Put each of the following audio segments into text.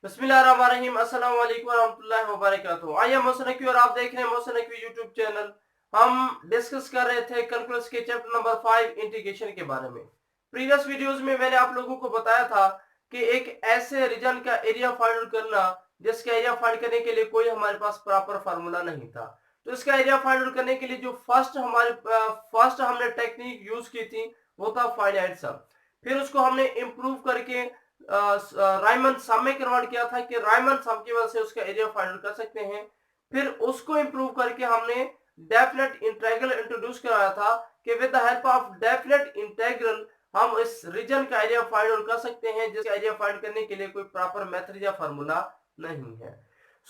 बिस्मिल्लाहिर्रहमानिर्रहीम, अस्सलाम वालेकुम रहमतुल्लाहि व बरकातुहू। आइए मोहसिन नकवी और आप देख रहे हैं मोहसिन नकवी यूट्यूब चैनल। हम डिस्कस कर रहे थे कैलकुलस के चैप्टर नंबर 5 इंटीग्रेशन के बारे में। प्रीवियस वीडियोस में मैंने आप लोगों को बताया था कि एक ऐसे रीजन का एरिया फाइंड आउट करना जिसका एरिया फाइंड करने के लिए कोई हमारे पास प्रॉपर फार्मूला नहीं था। तो इसका एरिया फाइंड आउट करने के लिए जो फर्स्ट हमने टेक्निक यूज की थी वो था फाइनाइट सम। फिर उसको हमने इम्प्रूव करके रायमंड सम में कन्वर्ट किया था कि रायमंड सम की वजह से उसका एरिया फाइंड आउट कर सकते हैं। फिर उसको इंप्रूव करके हमने डेफिनेट इंटीग्रल इंट्रोड्यूस कराया था कि with the help of definite integral हम इस रीजन का एरिया फाइंड आउट कर सकते हैं जिसका एरिया फाइंड करने के लिए कोई प्रॉपर मेथड या फार्मूला नहीं है।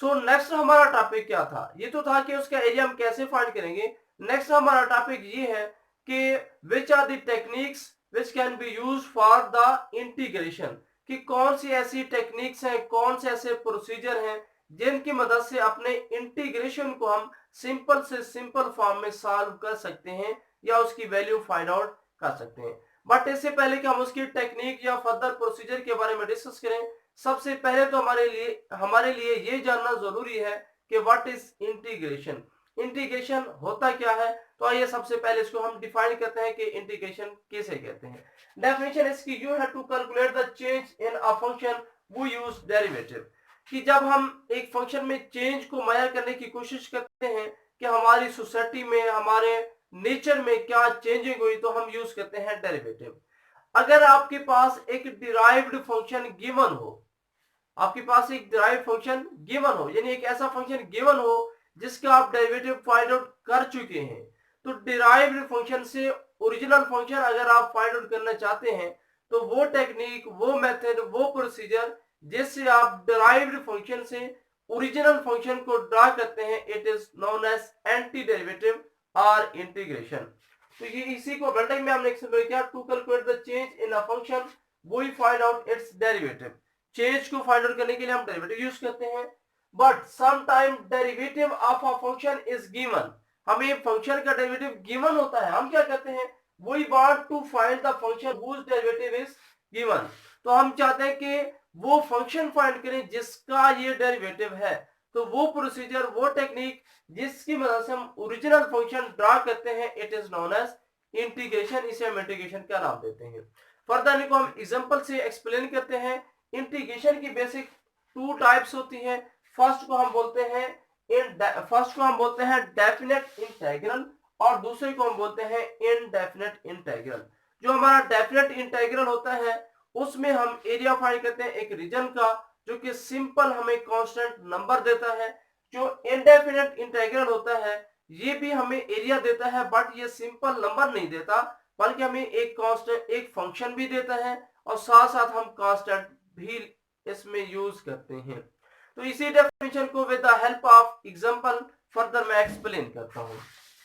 सो नेक्स्ट हमारा टॉपिक क्या था? ये तो था कि उसका एरिया हम कैसे फाइंड करेंगे। नेक्स्ट हमारा टॉपिक ये है कि which are the techniques which can be use for the integration, कि कौन सी ऐसी टेक्निक्स हैं, कौन से ऐसे प्रोसीजर हैं जिनकी मदद से अपने इंटीग्रेशन को हम सिंपल से सिंपल फॉर्म में सॉल्व कर सकते हैं या उसकी वैल्यू फाइंड आउट कर सकते हैं। बट इससे पहले कि हम उसकी टेक्निक या फर्दर प्रोसीजर के बारे में डिस्कस करें, सबसे पहले तो हमारे लिए ये जानना जरूरी है कि व्हाट इज इंटीग्रेशन। इंटीग्रेशन होता क्या है? तो आइए सबसे पहले इसको हम डिफाइन करते हैं कि इंटीग्रेशन किसे कहते हैं। डेफिनेशन इसकी यू है to calculate the change in a function we use derivative, कि जब हम एक फंक्शन में चेंज को मेजर करने की कोशिश करते हैं कि हमारी सोसाइटी में, हमारे नेचर में क्या चेंजिंग हुई, तो हम यूज करते हैं डेरिवेटिव। अगर आपके पास एक डिराइव्ड फंक्शन गिवन हो, आपके पास एक डिराइव्ड फंक्शन गिवन हो, यानी एक ऐसा फंक्शन गिवन हो जिसका आप डेरिवेटिव फाइंड आउट कर चुके हैं, तो डिराइव्ड फंक्शन से ओरिजिनल फंक्शन अगर आप फाइंड आउट करना चाहते हैं तो वो टेक्निक, वो मेथड, वो प्रोसीजर जिससे आप डिराइव्ड फंक्शन से ओरिजिनल फंक्शन को ड्रा करते हैं, it is known as anti derivative और इंटीग्रेशन। तो ये इसी को ब्लैंडिंग में हमने एक्सप्लेन किया। To calculate the change in a function we find out its derivative. Change को फाइंड आउट करने के लिए हम डेरिवेटिव यूज करते हैं। But sometime derivative of a function is given, हमें फंक्शन का डेरिवेटिव गिवन होता है, हम क्या करते हैं, we want to find the function whose derivative is given. तो हम चाहते हैं कि वो फंक्शन फाइंड करें जिसका ये डेरिवेटिव है। तो वो प्रोसीजर, वो टेक्निक जिसकी मदद से हम ओरिजिनल फंक्शन ड्रा करते हैं, it is known as integration. इसे हम इंटीग्रेशन का नाम देते हैं। फर्दर इनको हम एग्जांपल से एक्सप्लेन करते हैं। इंटीग्रेशन की बेसिक टू टाइप्स होती हैं। फर्स्ट को हम बोलते हैं डेफिनेट इंटीग्रल और दूसरे को हम बोलते हैं इनडेफिनेट इंटीग्रल। जो हमारा डेफिनेट इंटीग्रल होता है उसमें हम एरिया फाइंड करते हैं एक रीजन का जो कि सिंपल हमें कांस्टेंट नंबर देता है। जो इनडेफिनेट इंटीग्रल होता है ये भी हमें एरिया देता है, बट ये सिंपल नंबर नहीं देता, बल्कि हमें एक कांस्टेंट, एक फंक्शन भी देता है और साथ साथ हम कांस्टेंट भी इसमें यूज करते हैं। तो इसी डेफिनेशन को with the help of example further मैं एक्सप्लेन करता हूं।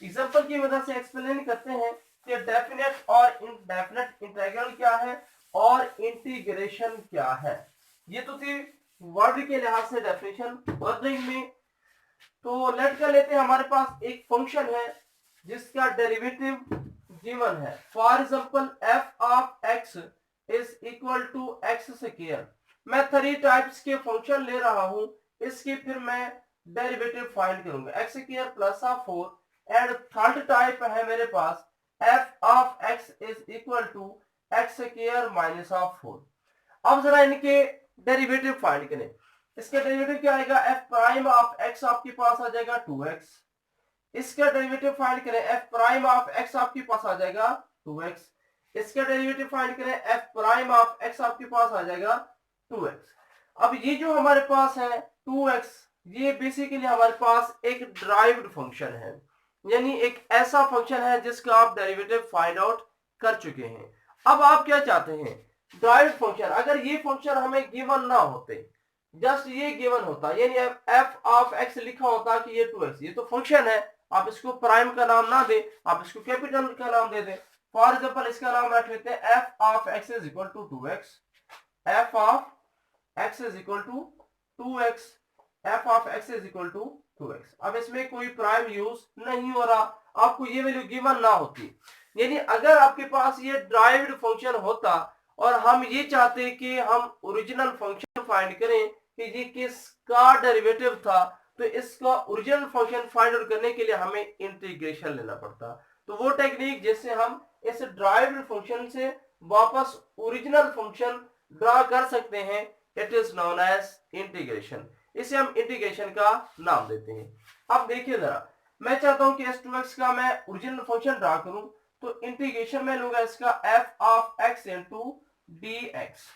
एग्जांपल की मदद से एक्सप्लेन करते हैं कि डेफिनेट और इनडेफिनेट इंटीग्रल क्या है और इंटीग्रेशन क्या है। ये तो थी वर्ड के लिहाज से डेफिनेशन। वर्डिंग में तो लेट कर लेते हैं, हमारे पास एक फंक्शन है जिसका डेरिवेटिव गिवन है। For example f of x is equal to x square. मैं 3 टाइप्स के फंक्शन ले रहा हूं, इसकी फिर मैं डेरिवेटिव फाइंड करूंगा, x square plus of 4। And third type है मेरे पास f of x is equal to x square minus of 4। अब जरा इनके डेरिवेटिव फाइंड करें। इसका डेरिवेटिव क्या आएगा, एफ प्राइम ऑफ एक्स आपके पास आ जाएगा 2x। इसका डेरिवेटिव फाइंड करें, एफ प्राइम ऑफ एक्स आपके पास आ जाएगा 2x। इसका डेरिवेटिव फाइंड करें, एफ प्राइम ऑफ एक्स आपके पास आ जाएगा 2x। अब ये जो हमारे पास है 2x, ये बेसिकली हमारे पास एक डिराइव्ड फंक्शन है, यानी एक ऐसा फंक्शन है जिसका आप डेरिवेटिव फाइंड आउट कर चुके हैं। अब आप क्या चाहते हैं, डिराइव्ड फंक्शन, अगर ये फंक्शन हमें गिवन ना होते, जस्ट ये गिवन होता, यानी एफ ऑफ एक्स लिखा होता कि ये 2x, ये तो फंक्शन है, आप इसको प्राइम का नाम ना दे, आप इसको कैपिटल का नाम दे दें। फॉर एग्जांपल इसका नाम रख लेते हैं f of x is equal to 2x। F of x is equal to 2x। F of x is equal to 2x। अब इसमें कोई प्राइम यूज नहीं हो रहा, आपको ये वैल्यू गिवन ना होती। यानी अगर आपके पास ये डिराइव्ड फंक्शन होता और हम ये चाहते कि हम ओरिजिनल फंक्शन फाइंड करें कि ये किसका डेरिवेटिव था, तो इसका ओरिजिनल फंक्शन फाइंड आउट करने के लिए हमें इंटीग्रेशन लेना पड़ता। तो वो टेक्निक जिससे हम इस ड्राइव्ड फंक्शन से वापस ओरिजिनल फंक्शन ड्रा कर सकते हैं, it is known as integration. इसे हम इंटीग्रेशन का नाम देते हैं। अब देखिए जरा, मैं चाहता हूं कि s2x का मैं ओरिजिनल फंक्शन ड्रा करूं, तो इंटीग्रेशन में लूंगा इसका f of x into dx।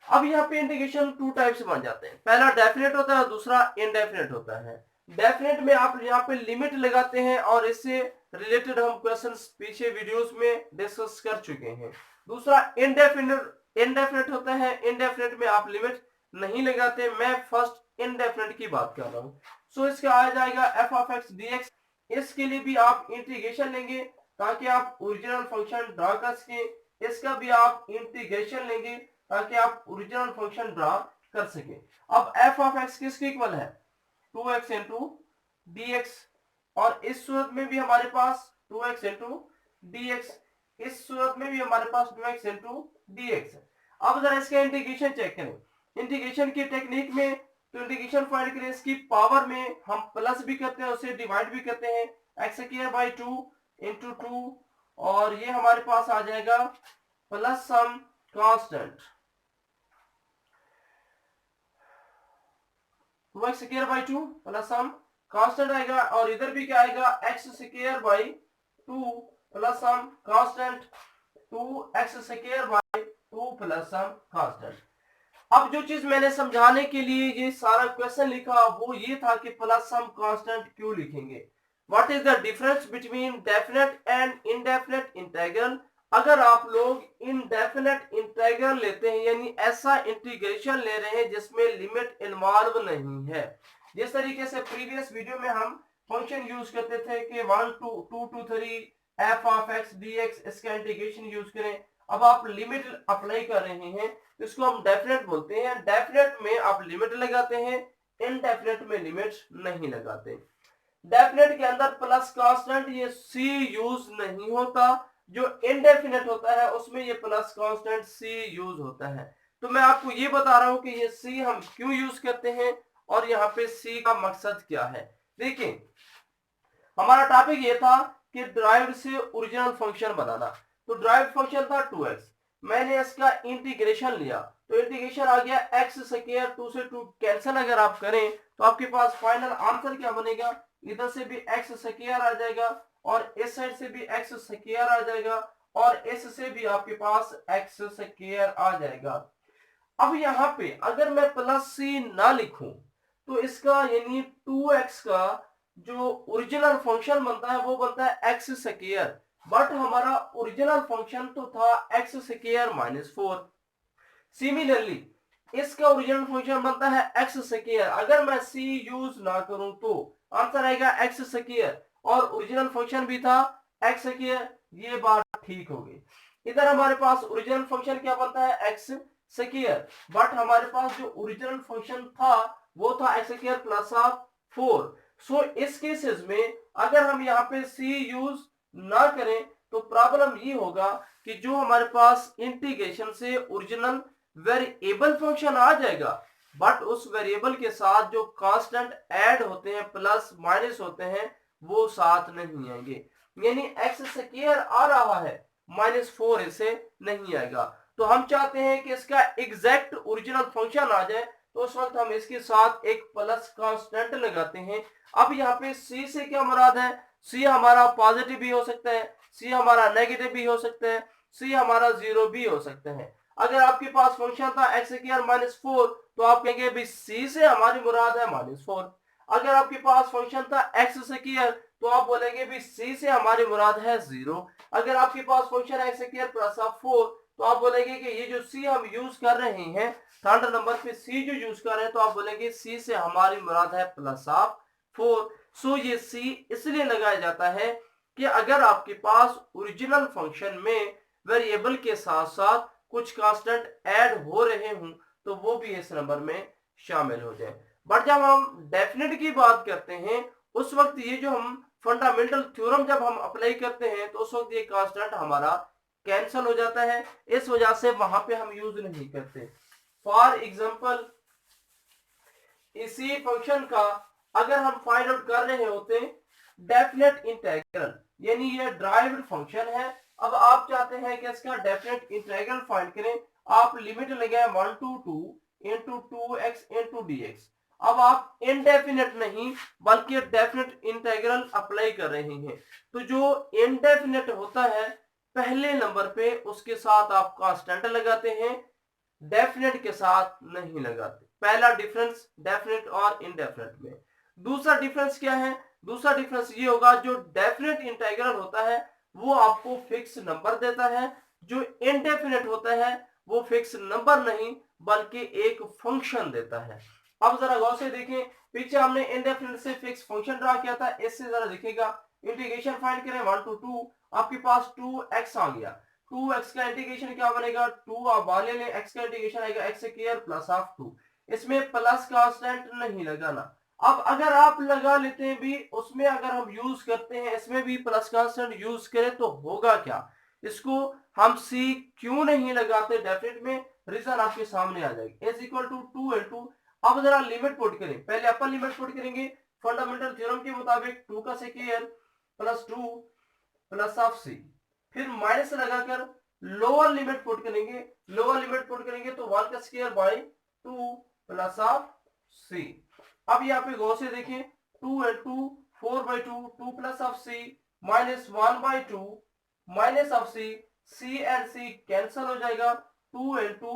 अब यहाँ पे इंटीग्रेशन टू टाइप से बन जाते हैं, पहला डेफिनेट होता है, दूसरा इनडेफिनेट होता है। डेफिनेट में आप यहाँ पे लिमिट लगाते हैं और इससे रिलेटेड हम क्वेश्चंस पीछे वीडियोस में डिस्कस कर चुके हैं। दूसरा इनडेफिनेट होता है, इनडेफिनेट में आप लिमिट नहीं लगाते। मैं फर्स्ट इनडेफिनेट की बात कर रहा हूँ। सो इसका आ जाएगा f ऑफ x dx। इसके लिए भी आप इंटीग्रेशन लेंगे ताकि आप ओरिजिनल फंक्शन ड्रा कर सकें। इसका भी आप इंटीग्रेशन लेंगे ताकि आप ओरिजिनल फंक्शन ड्रा कर सके। अब f ऑफ x किसके इक्वल है, 2x इंटू dx, और इस सूरत में भी हमारे पास 2x इंटू dx, इस सूरत में भी हमारे पास 2x इंटू dx। अब जरा इसका इंटीग्रेशन चेक करें। इंटीग्रेशन की टेक्निक में तो इंटीग्रेशन फाइंड करें, इसकी पावर में हम प्लस भी करते हैं, उसे डिवाइड भी करते हैं, x स्क्वायर बाई 2 इंटू 2, और ये हमारे पास आ जाएगा plus some constant 2x square by 2 plus some constant आएगा, और इधर भी क्या आएगा, x square by 2 plus some constant 2x square by 2 plus some constant. अब जो चीज मैंने समझाने के लिए ये सारा क्वेश्चन लिखा वो ये था कि प्लस सम कांस्टेंट क्यों लिखेंगे। What is the difference between definite and indefinite integral. अगर आप लोग इनडेफिनेट इंटीग्रल लेते हैं, यानी ऐसा इंटीग्रेशन ले रहे हैं जिसमें लिमिट इन्वॉल्व नहीं है, जिस तरीके से प्रीवियस वीडियो में हम फंक्शन यूज करते थे कि 1 2 2 3 f ऑफ x dx, इसका इंटीग्रेशन यूज करें। अब आप लिमिट अप्लाई कर रहे हैं, इसको हम डेफिनेट बोलते हैं। डेफिनेट में आप लिमिट लगाते हैं, इनडेफिनेट में लिमिट नहीं लगाते। डेफिनेट के अंदर प्लस कांस्टेंट ये c यूज नहीं होता, जो इनडेफिनेट होता है उसमें ये प्लस कांस्टेंट c यूज होता है। तो मैं आपको ये बता रहा हूं कि ये c हम क्यों यूज करते हैं और यहाँ पे c का मकसद क्या है। देखिए, हमारा टॉपिक ये था कि ड्राइव्ड से ओरिजिनल फंक्शन बनाना। तो ड्राइव्ड फंक्शन था 2x, मैंने इसका इंटीग्रेशन लिया, तो इंटीग्रेशन आ गया x स्क्वायर, 2 से 2 कैंसिल अगर आप करें तो आपके पास फाइनल आंसर क्या बनेगा, इधर से भी x स्क्वायर आ जाएगा और इस साइड से भी x स्क्वायर आ जाएगा और इससे भी आपके पास x स्क्वायर आ जाएगा। अब यहाँ पे अगर मैं प्लस c ना लिखूं तो इसका यानी 2x का जो ओरिजिनल फंक्शन बनता है वो बनता है x स्क्वायर, बट हमारा ओरिजिनल फंक्शन तो था x स्क्वायर माइनस 4। सिमिलरली इसका ओरिजिनल फंक्शन बनता है x स्क्वायर, अगर मैं c यूज ना करूं तो आंसर आएगा x स्क्वायर, और ओरिजिनल फंक्शन भी था x स्क्वायर। ये बात ठीक हो गई। इधर हमारे पास ओरिजिनल फंक्शन क्या बनता है x स्क्वायर, बट हमारे पास जो ओरिजिनल फंक्शन था वो था x स्क्वायर प्लस ऑफ 4। सो इस केसेस में अगर हम यहाँ पे c यूज ना करें तो प्रॉब्लम ये होगा कि जो हमारे पास इंटीग्रेशन से ओरिजिनल वेरिएबल फंक्शन आ जाएगा, बट उस वेरिएबल के साथ जो कांस्टेंट ऐड होते हैं प्लस माइनस होते हैं वो साथ नहीं आएंगे, यानी x स्क्वायर आ रहा है माइनस 4 इसे नहीं आएगा। तो हम चाहते हैं कि इसका एग्जैक्ट ओरिजिनल फंक्शन आ जाए, तो उस वक्त हम इसके साथ एक प्लस कांस्टेंट लगाते हैं। अब यहाँ पे c से क्या मुराद है, c हमारा पॉजिटिव भी हो सकता है, c हमारा नेगेटिव भी हो सकता है, c हमारा 0 भी हो सकता है। अगर आपके पास फंक्शन था x स्क्वायर माइनस 4 तो आप कहेंगे भी c से हमारी मुराद है माइनस 4। अगर आपके पास फंक्शन था x स्क्वायर तो आप बोलेंगे भी c से हमारी मुराद है 0। अगर आपके पास फंक्शन है x स्क्वायर प्लस 4 तो आप बोलेंगे कि ये जो c हम यूज कर रहे हैं, थर्ड नंबर पे c जो यूज कर रहे हैं, तो आप बोलेंगे c से हमारी मुराद है प्लस 4। सो ये c इसलिए लगाया जाता है कि अगर आपके पास ओरिजिनल फंक्शन में वेरिएबल के साथ साथ कुछ कांस्टेंट ऐड हो रहे हों तो वो भी इस नंबर में शामिल हो जाए। बट जब हम डेफिनेट की बात करते हैं उस वक्त ये जो हम फंडामेंटल थ्योरम जब हम अप्लाई करते हैं तो उस वक्त ये कांस्टेंट हमारा कैंसिल हो जाता है, इस वजह से वहां पे हम यूज नहीं करते। फॉर एग्जांपल इसी फंक्शन का अगर हम फाइंड आउट कर रहे होते डेफिनेट इंटीग्रल, यानी ये ड्राइव्ड फंक्शन है, अब आप चाहते हैं कि इसका डेफिनेट इंटीग्रल फाइंड करें, आप लिमिट लगाए 1 to 2 into 2x into dx। अब आप इनडेफिनेट नहीं बल्कि डेफिनेट इंटीग्रल अप्लाई कर रहे हैं, तो जो इनडेफिनेट होता है पहले नंबर पे उसके साथ आप कांस्टेंट लगाते हैं, डेफिनेट के साथ नहीं लगाते। पहला डिफरेंस डेफिनेट और इनडेफिनेट में। दूसरा डिफरेंस क्या है? दूसरा डिफरेंस ये होगा, जो डेफिनेट इंटीग्रल होता है वो आपको फिक्स नंबर देता है, जो इनडेफिनेट होता है वो फिक्स नंबर नहीं बल्कि एक फंक्शन देता है। अब जरा गौर से देखें, पीछे हमने इनडेफिनेट से फिक्स फंक्शन ड्रा किया था, इससे जरा दिखेगा इंटीग्रेशन फाइंड करें 1 to 2, आपके पास 2x आ गया, 2x का इंटीग्रेशन क्या बनेगा, 2 आप बाहर ले लें, x का इंटीग्रेशन आएगा x स्क्वायर प्लस हाफ 2, इसमें प्लस कांस्टेंट नहीं लगाना। अब अगर आप लगा लेते हैं भी, उसमें अगर हम यूज करते हैं इसमें भी प्लस कांस्टेंट यूज करें तो होगा क्या, इसको हम c क्यों नहीं लगाते डेफिनेट में, रीजन आपके सामने आ जाएगी। इज इक्वल टू 2 into, अब जरा लिमिट पुट करें, पहले अपर लिमिट पुट करेंगे फंडामेंटल थ्योरम के मुताबिक 2 का square plus 2 plus of c, फिर माइनस लगाकर लोअर लिमिट पुट करेंगे, लोअर लिमिट पुट करेंगे तो 1 का square by 2 plus of c। अब यहाँ पे गौर से देखें, 2 into 4/2, 2 plus of c minus 1/2 minus of c, c and c cancel हो जाएगा, 2 into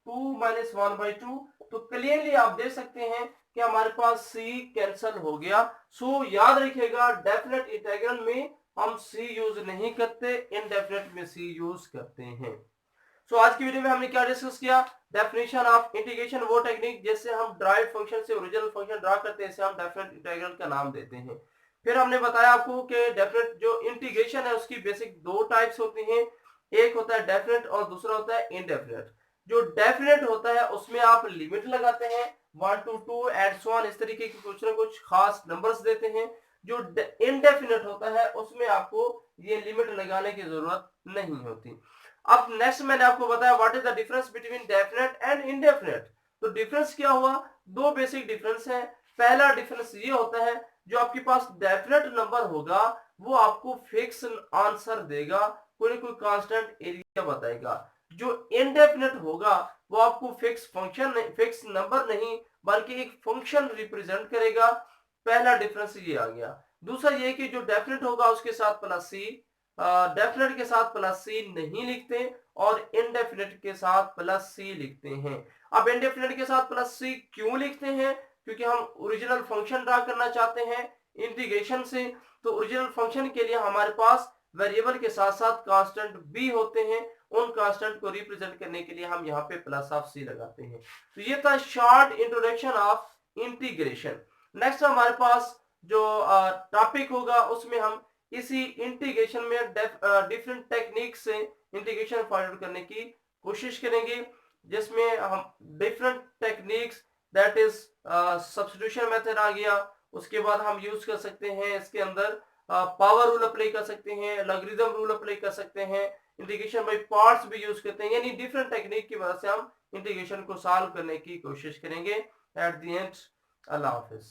2 माइनस 1/2, तो क्लियरली आप देख सकते हैं कि हमारे पास c कैंसिल हो गया। सो याद रखिएगा डेफिनेट इंटीग्रल में हम c यूज नहीं करते, इनडेफिनेट में c यूज करते हैं। सो आज की वीडियो में हमने क्या डिस्कस किया, डेफिनेशन ऑफ इंटीग्रेशन, वो टेक्निक जैसे हम ड्राइव्ड फंक्शन से ओरिजिनल फंक्शन ड्रा करते हैं, इसे हम डेफिनेट इंटीग्रल का नाम देते हैं। फिर हमने बताया आपको कि डेफिनेट जो इंटीग्रेशन है उसकी बेसिक दो टाइप्स होती हैं, एक होता है डेफिनेट और दूसरा होता है इनडेफिनेट। जो डेफिनेट होता है उसमें आप लिमिट लगाते हैं 1 to 2 एंड सो ऑन, इस तरीके की कुछ ना कुछ खास नंबर्स देते हैं। जो इनडेफिनेट होता है उसमें आपको ये लिमिट लगाने की जरूरत नहीं होती। अब नेक्स्ट मैंने आपको बताया what is the difference between definite and indefinite. तो डिफरेंस क्या हुआ, दो बेसिक डिफरेंस है। पहला डिफरेंस ये होता है, जो आपके पास डेफिनेट नंबर होगा वो आपको फिक्स आंसर देगा, कोई कोई कांस्टेंट एरिया बताएगा। जो इनडेफिनेट होगा वो आपको फिक्स फंक्शन नहीं, फिक्स नंबर नहीं बल्कि एक फंक्शन रिप्रेजेंट करेगा। पहला डिफरेंस ये आ गया। दूसरा ये कि जो डेफिनेट होगा उसके साथ प्लस सी, डेफिनेट के साथ प्लस सी नहीं लिखते और इनडेफिनेट के साथ प्लस सी लिखते हैं। अब इनडेफिनेट के साथ प्लस सी क्यों लिखते हैं, क्योंकि हम ओरिजिनल फंक्शन ड्रा करना चाहते हैं इंटीग्रेशन से, तो ओरिजिनल फंक्शन के लिए हमारे पास वेरिएबल के साथ साथ कांस्टेंट भी होते हैं, उन कांस्टेंट को रिप्रेजेंट करने के लिए हम यहाँ पे प्लस ऑफ सी लगाते हैं। तो ये था short introduction of integration. Next हमारे पास जो टॉपिक होगा उसमें हम इसी इंटीग्रेशन में डिफरेंट टेक्निक से इंटीग्रेशन फाइंड आउट करने की कोशिश करेंगे, जिसमें हम different techniques that is substitution method आ गया, उसके बाद हम यूज कर सकते हैं इसके अंदर पावर रूल अप्लाई कर सकते हैं, लॉगरिथम रूल अप्लाई कर सकते हैं, इंटीग्रेशन बाय पार्ट्स भी यूज करते हैं, यानी डिफरेंट टेक्निक की वजह से हम इंटीग्रेशन को सॉल्व करने की कोशिश करेंगे। At the end Allah Hafiz.